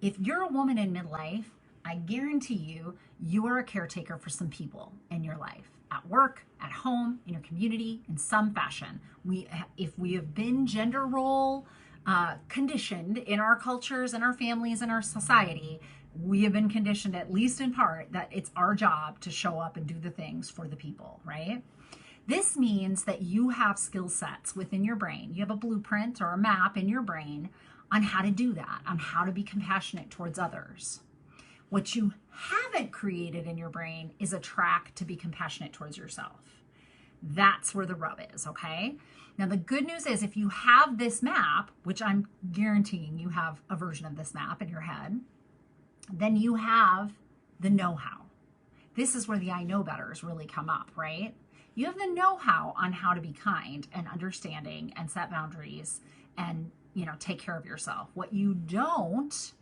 If you're a woman in midlife, I guarantee you are a caretaker for some people in your life, at work, at home, in your community, in some fashion. If we have been gender role conditioned in our cultures and our families and our society, we have been conditioned, at least in part, that it's our job to show up and do the things for the people, right? This means that you have skill sets within your brain. You have a blueprint or a map in your brain on how to do that, on how to be compassionate towards others. What you haven't created in your brain is a track to be compassionate towards yourself. That's where the rub is, okay? Now, the good news is if you have this map, which I'm guaranteeing you have a version of this map in your head, then you have the know-how. This is where the I know betters really come up, right? You have the know-how on how to be kind and understanding and set boundaries and, take care of yourself. What you don't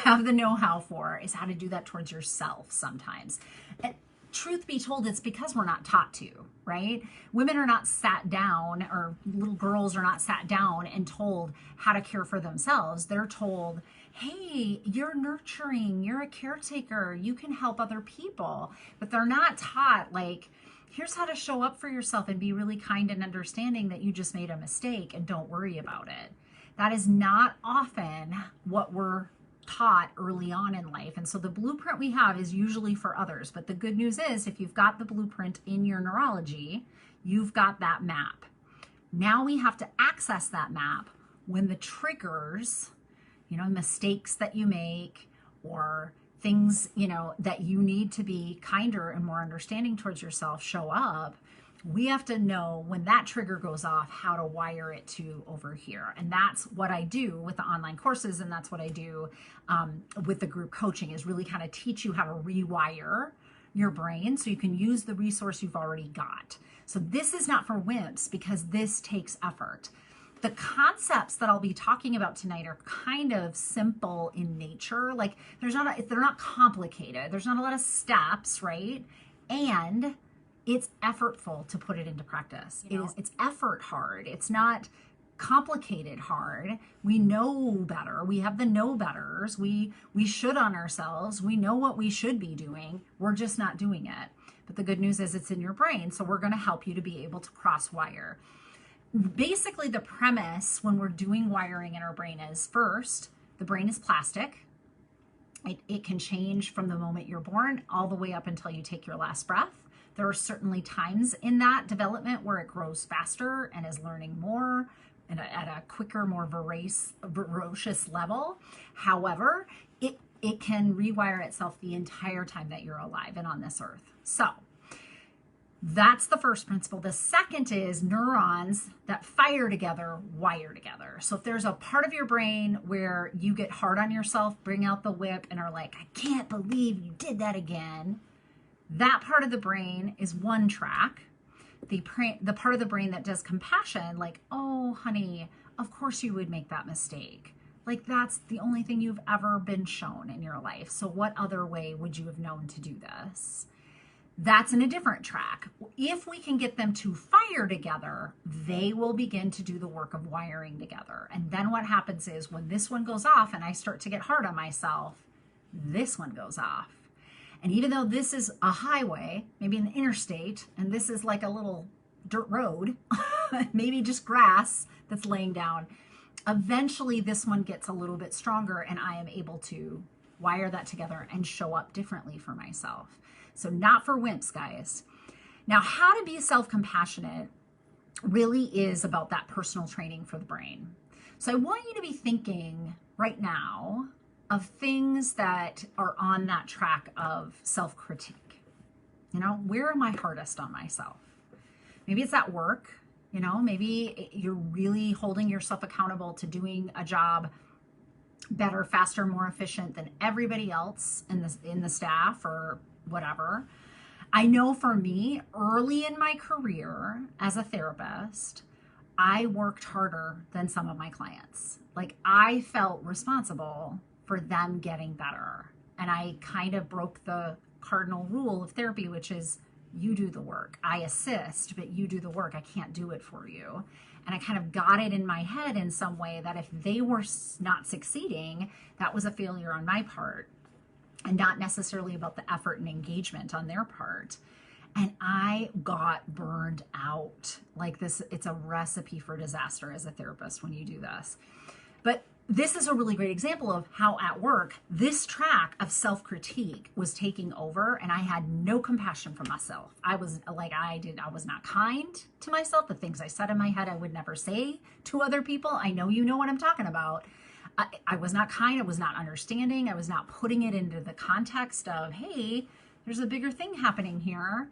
have the know-how for is how to do that towards yourself sometimes. And truth be told, it's because we're not taught to, right? Women are not sat down, or little girls are not sat down and told how to care for themselves. They're told, hey, you're nurturing, you're a caretaker, you can help other people. But they're not taught, like, here's how to show up for yourself and be really kind and understanding that you just made a mistake and don't worry about it. That is not often what we're taught early on in life. And so the blueprint we have is usually for others. But the good news is if you've got the blueprint in your neurology, you've got that map. Now we have to access that map when the triggers, mistakes that you make or things, that you need to be kinder and more understanding towards yourself show up. We have to know when that trigger goes off how to wire it to over here. And that's what I do with the online courses. And that's what I do with the group coaching, is really kind of teach you how to rewire your brain so you can use the resource you've already got. So this is not for wimps, because this takes effort. The concepts that I'll be talking about tonight are kind of simple in nature. Like they're not complicated. There's not a lot of steps, right? And it's effortful to put it into practice. It's effort hard. It's not complicated hard. We know better. We have the know betters. We should on ourselves. We know what we should be doing. We're just not doing it. But the good news is it's in your brain. So we're going to help you to be able to cross wire. Basically, the premise when we're doing wiring in our brain is, first, the brain is plastic. It can change from the moment you're born all the way up until you take your last breath. There are certainly times in that development where it grows faster and is learning more and at a quicker, more ferocious level. However, it can rewire itself the entire time that you're alive and on this earth. So that's the first principle. The second is neurons that fire together, wire together. So if there's a part of your brain where you get hard on yourself, bring out the whip and are like, I can't believe you did that again. That part of the brain is one track. The part of the brain that does compassion, like, oh, honey, of course you would make that mistake. Like, that's the only thing you've ever been shown in your life. So what other way would you have known to do this? That's in a different track. If we can get them to fire together, they will begin to do the work of wiring together. And then what happens is when this one goes off and I start to get hard on myself, this one goes off. And even though this is a highway, maybe an interstate, and this is like a little dirt road, maybe just grass that's laying down, eventually this one gets a little bit stronger and I am able to wire that together and show up differently for myself. So not for wimps, guys. Now, how to be self-compassionate really is about that personal training for the brain. So I want you to be thinking right now of things that are on that track of self-critique. Where am I hardest on myself? Maybe it's at work. Maybe you're really holding yourself accountable to doing a job better, faster, more efficient than everybody else in the staff or whatever. I know for me, early in my career as a therapist, I worked harder than some of my clients. Like, I felt responsible for them getting better. And I kind of broke the cardinal rule of therapy, which is you do the work. I assist, but you do the work. I can't do it for you. And I kind of got it in my head in some way that if they were not succeeding, that was a failure on my part and not necessarily about the effort and engagement on their part. And I got burned out. Like this, it's a recipe for disaster as a therapist when you do this. But this is a really great example of how at work, this track of self-critique was taking over and I had no compassion for myself. I was not kind to myself. The things I said in my head, I would never say to other people. I know you know what I'm talking about. I was not kind. I was not understanding. I was not putting it into the context of, hey, there's a bigger thing happening here.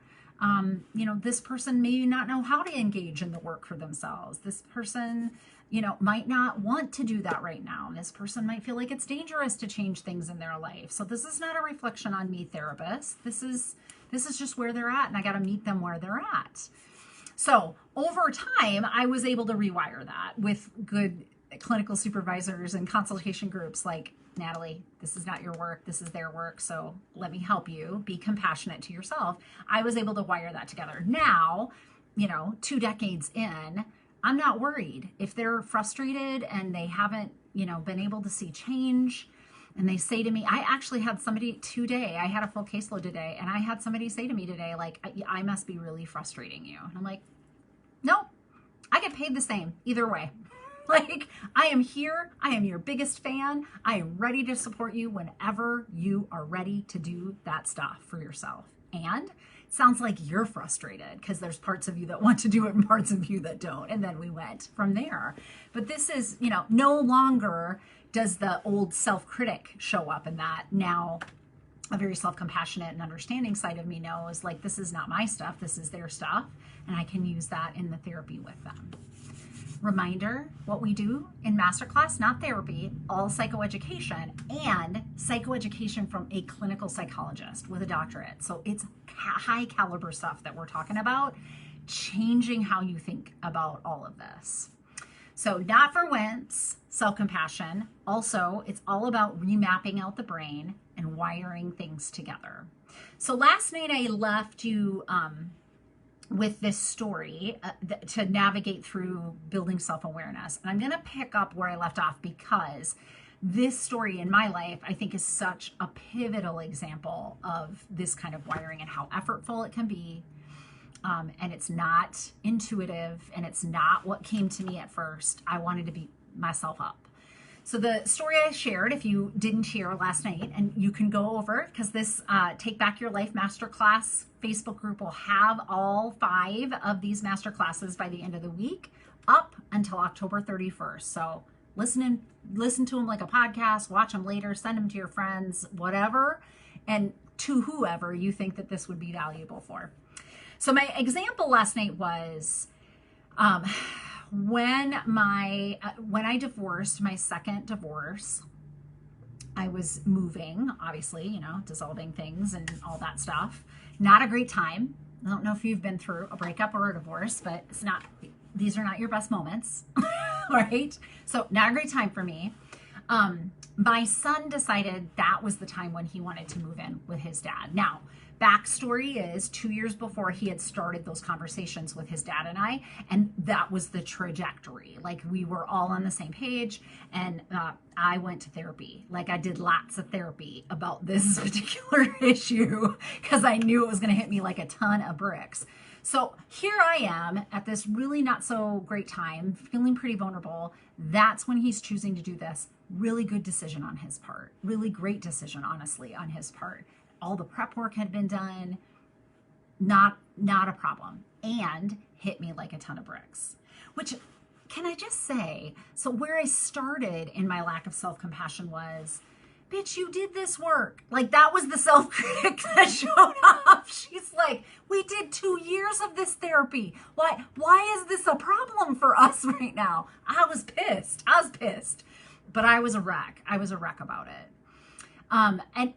This person may not know how to engage in the work for themselves. This person, might not want to do that right now. This person might feel like it's dangerous to change things in their life. So this is not a reflection on me, therapist. This is just where they're at, and I got to meet them where they're at. So over time, I was able to rewire that with good clinical supervisors and consultation groups like, Natalie, this is not your work, this is their work, so let me help you. Be compassionate to yourself. I was able to wire that together. Now, 2 decades in, I'm not worried. If they're frustrated and they haven't, been able to see change, and they say to me, I actually had somebody today, I had a full caseload today, and I had somebody say to me today, like, I must be really frustrating you. And I'm like, no, I get paid the same either way. Like, I am here. I am your biggest fan. I am ready to support you whenever you are ready to do that stuff for yourself. And it sounds like you're frustrated because there's parts of you that want to do it and parts of you that don't. And then we went from there. But this is, no longer does the old self-critic show up in that. Now, a very self-compassionate and understanding side of me knows, like, this is not my stuff. This is their stuff. And I can use that in the therapy with them. Reminder, what we do in masterclass, not therapy, all psychoeducation, and psychoeducation from a clinical psychologist with a doctorate. So it's high caliber stuff that we're talking about, changing how you think about all of this. So not for wince, self-compassion. Also, it's all about remapping out the brain and wiring things together. So last night I left you with this story to navigate through building self-awareness. And I'm going to pick up where I left off because this story in my life, I think, is such a pivotal example of this kind of wiring and how effortful it can be. And it's not intuitive, and it's not what came to me at first. I wanted to beat myself up. So the story I shared, if you didn't hear last night, and you can go over, because this Take Back Your Life Masterclass Facebook group will have all 5 of these masterclasses by the end of the week, up until October 31st. So listen to them like a podcast, watch them later, send them to your friends, whatever, and to whoever you think that this would be valuable for. So my example last night was, when I divorced, my second divorce, I was moving, obviously, dissolving things and all that stuff. Not a great time. I don't know if you've been through a breakup or a divorce, but these are not your best moments, right? So not a great time for me. My son decided that was the time when he wanted to move in with his dad. Now, backstory is 2 years before he had started those conversations with his dad and I, and that was the trajectory. Like, we were all on the same page, and I went to therapy. Like, I did lots of therapy about this particular issue because I knew it was going to hit me like a ton of bricks. So here I am at this really not so great time, feeling pretty vulnerable. That's when he's choosing to do this. Really good decision on his part. Really great decision, honestly, on his part. All the prep work had been done, not a problem, and hit me like a ton of bricks. Which, can I just say, so where I started in my lack of self-compassion was, bitch, you did this work. Like, that was the self-critic that showed up. She's like, we did 2 years of this therapy. Why is this a problem for us right now? I was pissed. But I was a wreck. I was a wreck about it. And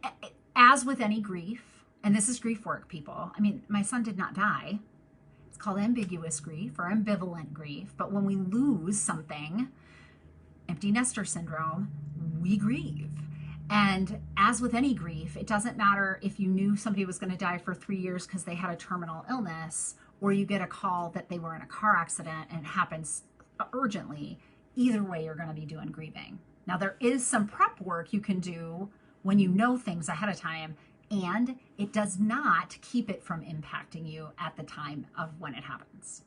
as with any grief, and this is grief work, people. I mean, my son did not die. It's called ambiguous grief or ambivalent grief. But when we lose something, empty nester syndrome, we grieve. And as with any grief, it doesn't matter if you knew somebody was going to die for 3 years because they had a terminal illness, or you get a call that they were in a car accident and it happens urgently, either way you're going to be doing grieving. Now, there is some prep work you can do when you know things ahead of time, and it does not keep it from impacting you at the time of when it happens.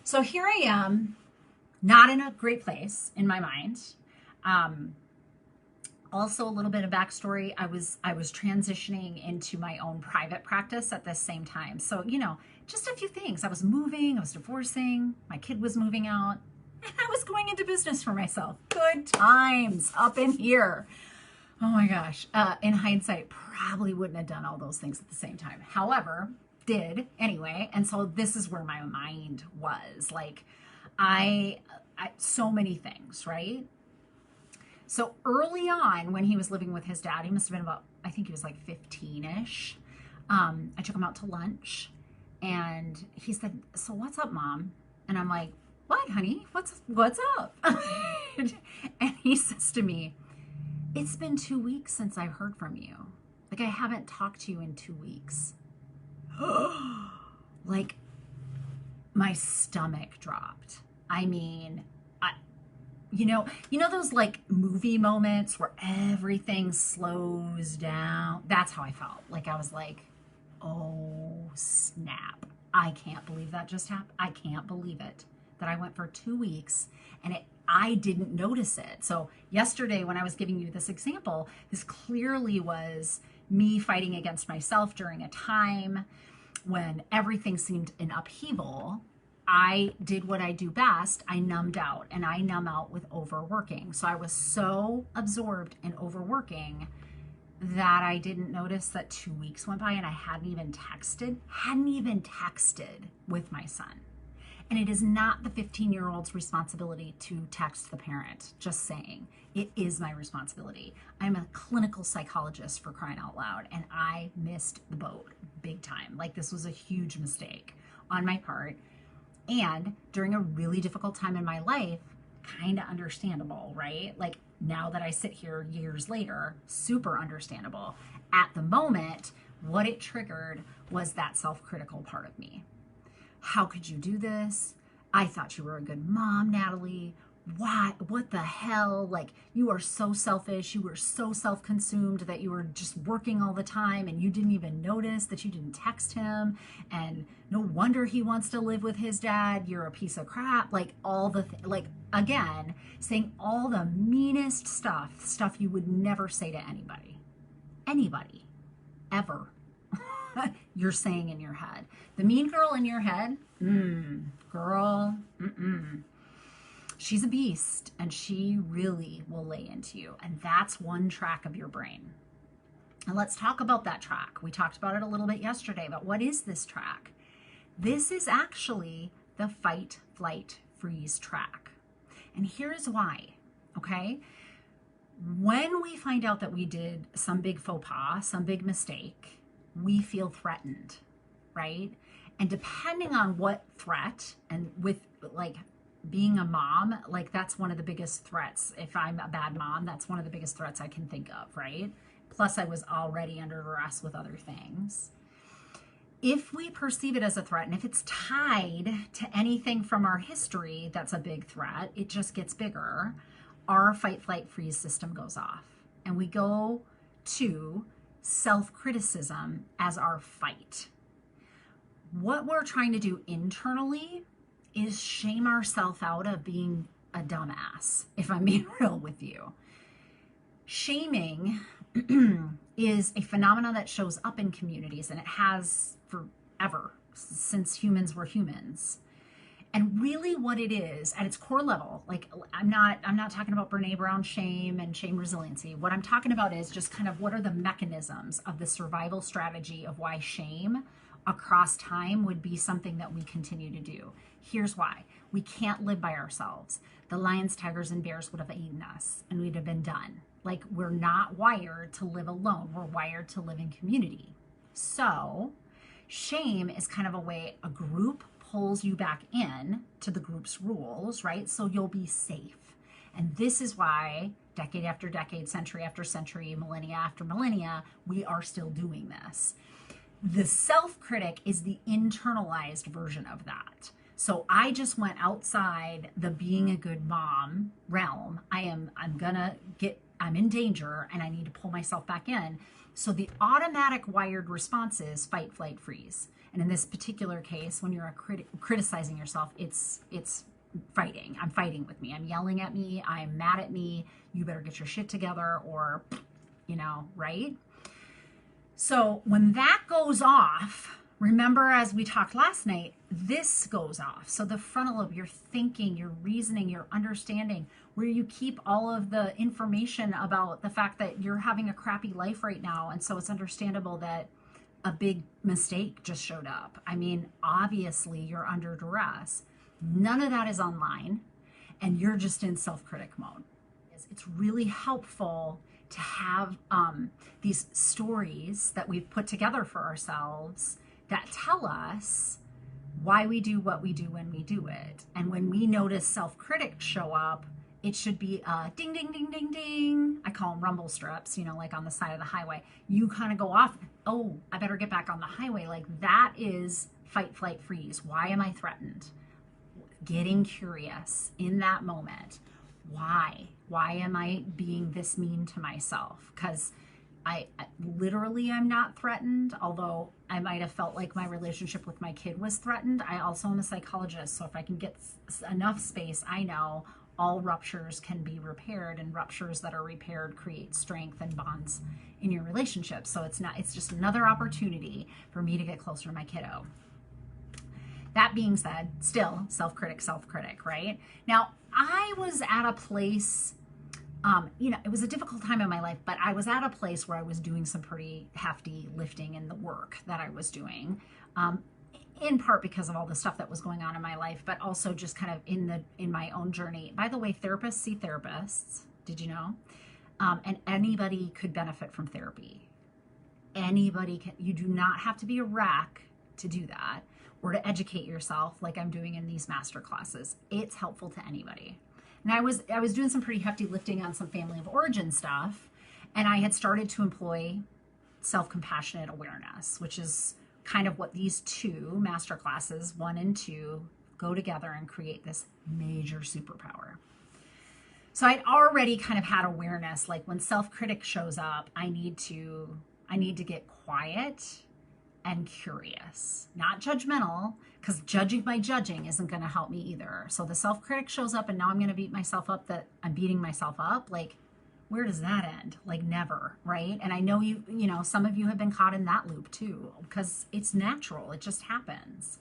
So here I am, not in a great place in my mind. Also, a little bit of backstory. I was transitioning into my own private practice at the same time. So, just a few things. I was moving, I was divorcing, my kid was moving out, and I was going into business for myself. Good times up in here. Oh my gosh. In hindsight, probably wouldn't have done all those things at the same time. However, did anyway. And so this is where my mind was. Like, I so many things, right? So early on, when he was living with his dad, he must have been about, I think he was like 15-ish. I took him out to lunch and he said, "So what's up, Mom?" And I'm like, "What, honey? What's up?" And he says to me, "It's been 2 weeks since I heard from you. Like, I haven't talked to you in 2 weeks." Like, my stomach dropped. I mean, you know those like movie moments where everything slows down? That's how I felt. Like, I was like, oh snap. I can't believe that just happened. I can't believe it. That I went for 2 weeks and I didn't notice it. So yesterday when I was giving you this example, this clearly was me fighting against myself during a time when everything seemed in upheaval. I did what I do best. I numbed out, and I numb out with overworking. So I was so absorbed in overworking that I didn't notice that 2 weeks went by and I hadn't even texted with my son. And it is not the 15-year-old's responsibility to text the parent, just saying. It is my responsibility. I'm a clinical psychologist, for crying out loud, and I missed the boat big time. Like, this was a huge mistake on my part. And during a really difficult time in my life, kind of understandable, right? Like, now that I sit here years later, super understandable. At the moment, what it triggered was that self-critical part of me. How could you do this? I thought you were a good mom, Natalie. What the hell? Like, you are so selfish. You were so self-consumed that you were just working all the time and you didn't even notice that you didn't text him. And no wonder he wants to live with his dad. You're a piece of crap. Like, again, saying all the meanest stuff you would never say to anybody, ever. You're saying in your head. The mean girl in your head, girl, she's a beast, and she really will lay into you. And that's one track of your brain. And let's talk about that track. We talked about it a little bit yesterday, but what is this track? This is actually the fight, flight, freeze track. And here's why, okay? When we find out that we did some big faux pas, some big mistake, we feel threatened, right? And depending on what threat, and with like being a mom, like, that's one of the biggest threats. If I'm a bad mom, that's one of the biggest threats I can think of, right? Plus, I was already under duress with other things. If we perceive it as a threat, and if it's tied to anything from our history that's a big threat, it just gets bigger. Our fight, flight, freeze system goes off, and we go to self-criticism as our fight. What we're trying to do internally is shame ourselves out of being a dumbass, if I'm being real with you. Shaming is a phenomenon that shows up in communities, and it has forever, since humans were humans. And really what it is at its core level, like, I'm not talking about Brene Brown shame and shame resiliency. What I'm talking about is just kind of what are the mechanisms of the survival strategy of why shame across time would be something that we continue to do. Here's why. We can't live by ourselves. The lions, tigers, and bears would have eaten us and we'd have been done. Like, we're not wired to live alone. We're wired to live in community. So shame is kind of a way a group pulls you back in to the group's rules, right? So you'll be safe. And this is why decade after decade, century after century, millennia after millennia, we are still doing this. The self-critic is the internalized version of that. So I just went outside the being a good mom realm. I'm in danger and I need to pull myself back in. So the automatic wired response is fight, flight, freeze. And in this particular case, when you're criticizing yourself, it's fighting. I'm fighting with me. I'm yelling at me. I'm mad at me. You better get your shit together, or, right? So when that goes off, remember, as we talked last night, this goes off. So the frontal lobe, your thinking, your reasoning, your understanding, where you keep all of the information about the fact that you're having a crappy life right now. And so it's understandable that a big mistake just showed up. I mean, obviously you're under duress. None of that is online, and you're just in self-critic mode. It's really helpful to have these stories that we've put together for ourselves that tell us why we do what we do when we do it. And when we notice self-critics show up, it should be a ding, ding, ding, ding, ding. I call them rumble strips, like on the side of the highway. You kind of go off, oh, I better get back on the highway. Like, that is fight, flight, freeze. Why am I threatened? Getting curious in that moment. Why? Why am I being this mean to myself? Because I'm not threatened, although I might have felt like my relationship with my kid was threatened. I also am a psychologist, so if I can get enough space, I know all ruptures can be repaired, and ruptures that are repaired create strength and bonds in your relationship. So it's just another opportunity for me to get closer to my kiddo. That being said, still self-critic, right? Now, I was at a place, it was a difficult time in my life, but I was at a place where I was doing some pretty hefty lifting in the work that I was doing, in part because of all the stuff that was going on in my life, but also just kind of in my own journey. By the way, therapists see therapists. Did you know? And anybody could benefit from therapy. Anybody can. You do not have to be a wreck to do that, or to educate yourself like I'm doing in these master classes. It's helpful to anybody. And I was doing some pretty hefty lifting on some family of origin stuff, and I had started to employ self-compassionate awareness, which is kind of what these two master classes, 1 and 2, go together and create this major superpower. So I'd already kind of had awareness, like when self-critic shows up, I need to get quiet and curious, not judgmental, because judging by judging isn't going to help me either. So the self-critic shows up, and now I'm going to beat myself up that I'm beating myself up. Like, where does that end? Like, never, right? And I know some of you have been caught in that loop too, because it's natural. It just happens.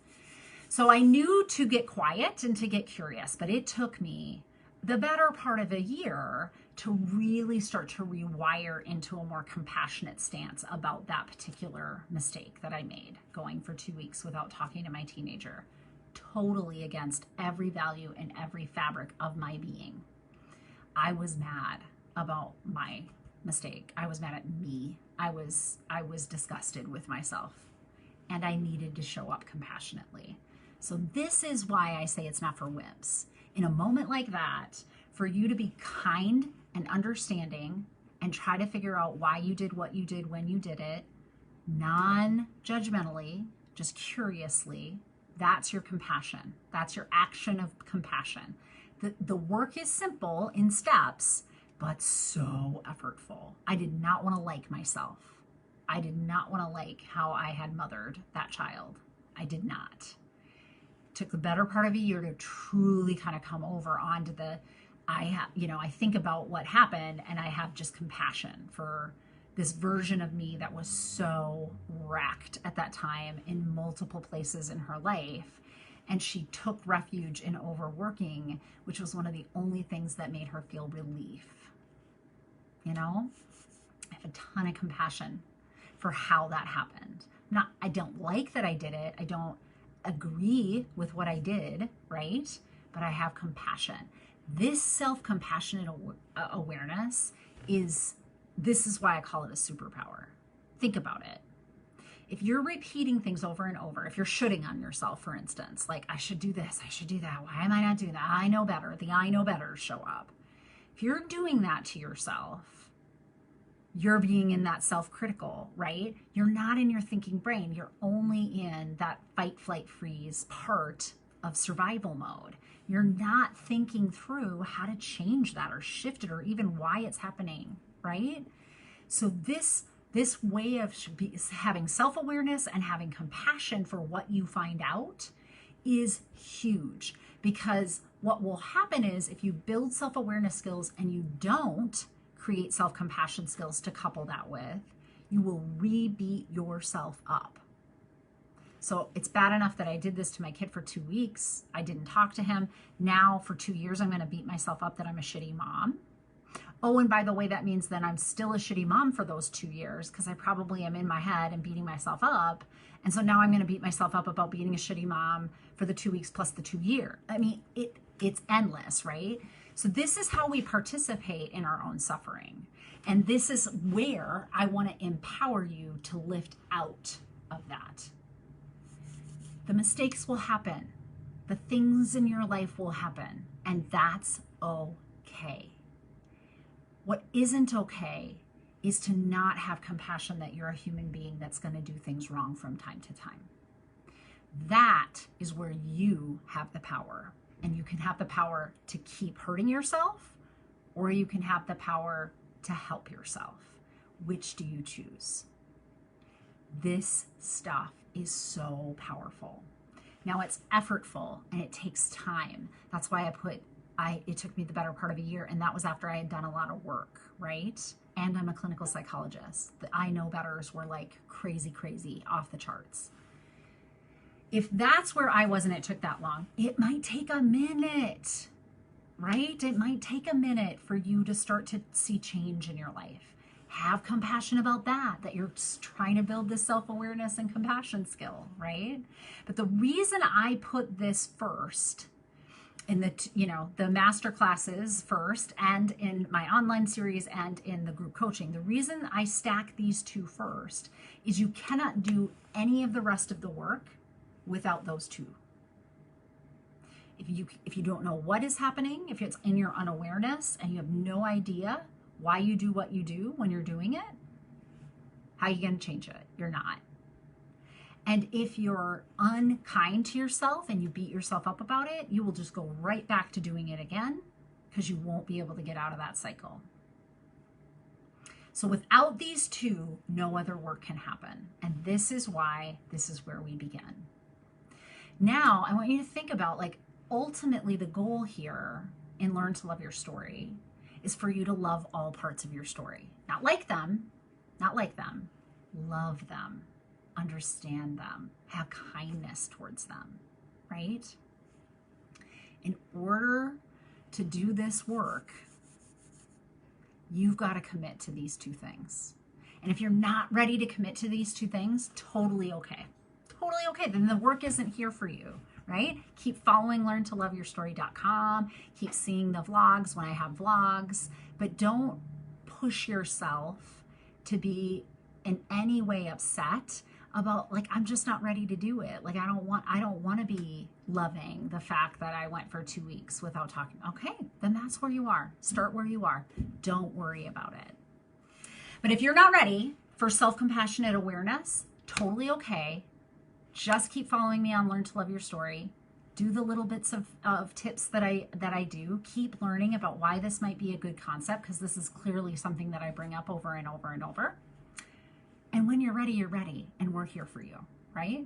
So I knew to get quiet and to get curious, but it took me the better part of a year to really start to rewire into a more compassionate stance about that particular mistake that I made, going for 2 weeks without talking to my teenager, totally against every value and every fabric of my being. I was mad about my mistake. I was mad at me. I was disgusted with myself, and I needed to show up compassionately. So this is why I say it's not for wimps. In a moment like that, for you to be kind and understanding and try to figure out why you did what you did when you did it, non-judgmentally, just curiously, that's your compassion. That's your action of compassion. The work is simple in steps, but so effortful. I did not want to like myself. I did not want to like how I had mothered that child. I did not. It took the better part of a year to truly kind of come over onto I think about what happened, and I have just compassion for this version of me that was so wrecked at that time in multiple places in her life. And she took refuge in overworking, which was one of the only things that made her feel relief. I have a ton of compassion for how that happened. I don't like that I did it. I don't agree with what I did, right? But I have compassion. This self-compassionate awareness this is why I call it a superpower. Think about it. If you're repeating things over and over, if you're shoulding on yourself, for instance, like, I should do this, I should do that, why am I not doing that? I know better. The I know better show up. If you're doing that to yourself, you're being in that self-critical, right? You're not in your thinking brain. You're only in that fight, flight, freeze part of survival mode. You're not thinking through how to change that or shift it or even why it's happening, right? So this way of having self-awareness and having compassion for what you find out is huge, because what will happen is if you build self-awareness skills and you don't create self-compassion skills to couple that with, you will re-beat yourself up. So it's bad enough that I did this to my kid for 2 weeks. I didn't talk to him. Now for 2 years, I'm going to beat myself up that I'm a shitty mom. Oh, and by the way, that means that I'm still a shitty mom for those 2 years, because I probably am in my head and beating myself up. And so now I'm going to beat myself up about being a shitty mom for the 2 weeks plus the 2 year. I mean, it's endless, right? So this is how we participate in our own suffering. And this is where I want to empower you to lift out of that. The mistakes will happen. The things in your life will happen. And that's okay. What isn't okay is to not have compassion that you're a human being that's going to do things wrong from time to time. That is where you have the power. And you can have the power to keep hurting yourself, or you can have the power to help yourself. Which do you choose? This stuff is so powerful. Now it's effortful and it takes time. That's why it took me the better part of a year, and that was after I had done a lot of work, right? And I'm a clinical psychologist. The I know betters were like crazy, crazy, off the charts. If that's where I was and it took that long, it might take a minute, right? It might take a minute for you to start to see change in your life. Have compassion about that you're trying to build this self-awareness and compassion skill, right? But the reason I put this first in the master classes first, and in my online series and in the group coaching, the reason I stack these two first is you cannot do any of the rest of the work without those two. If you don't know what is happening, if it's in your unawareness and you have no idea why you do what you do when you're doing it, how are you going to change it? You're not. And if you're unkind to yourself and you beat yourself up about it, you will just go right back to doing it again, because you won't be able to get out of that cycle. So without these two, no other work can happen. And this is why this is where we begin. Now, I want you to think about, like, ultimately the goal here in Learn to Love Your Story is for you to love all parts of your story. Not like them, love them, understand them, have kindness towards them, right? In order to do this work, you've got to commit to these two things. And if you're not ready to commit to these two things, totally okay. Totally okay. Then the work isn't here for you, right? Keep following learntoloveyourstory.com. Keep seeing the vlogs when I have vlogs, but don't push yourself to be in any way upset about, like, I'm just not ready to do it. Like, I don't want to be loving the fact that I went for 2 weeks without talking. Okay, then that's where you are. Start where you are. Don't worry about it. But if you're not ready for self-compassionate awareness, totally okay. Just keep following me on Learn to Love Your Story. Do the little bits of tips that I do. Keep learning about why this might be a good concept, because this is clearly something that I bring up over and over and over. And when you're ready, and we're here for you, right?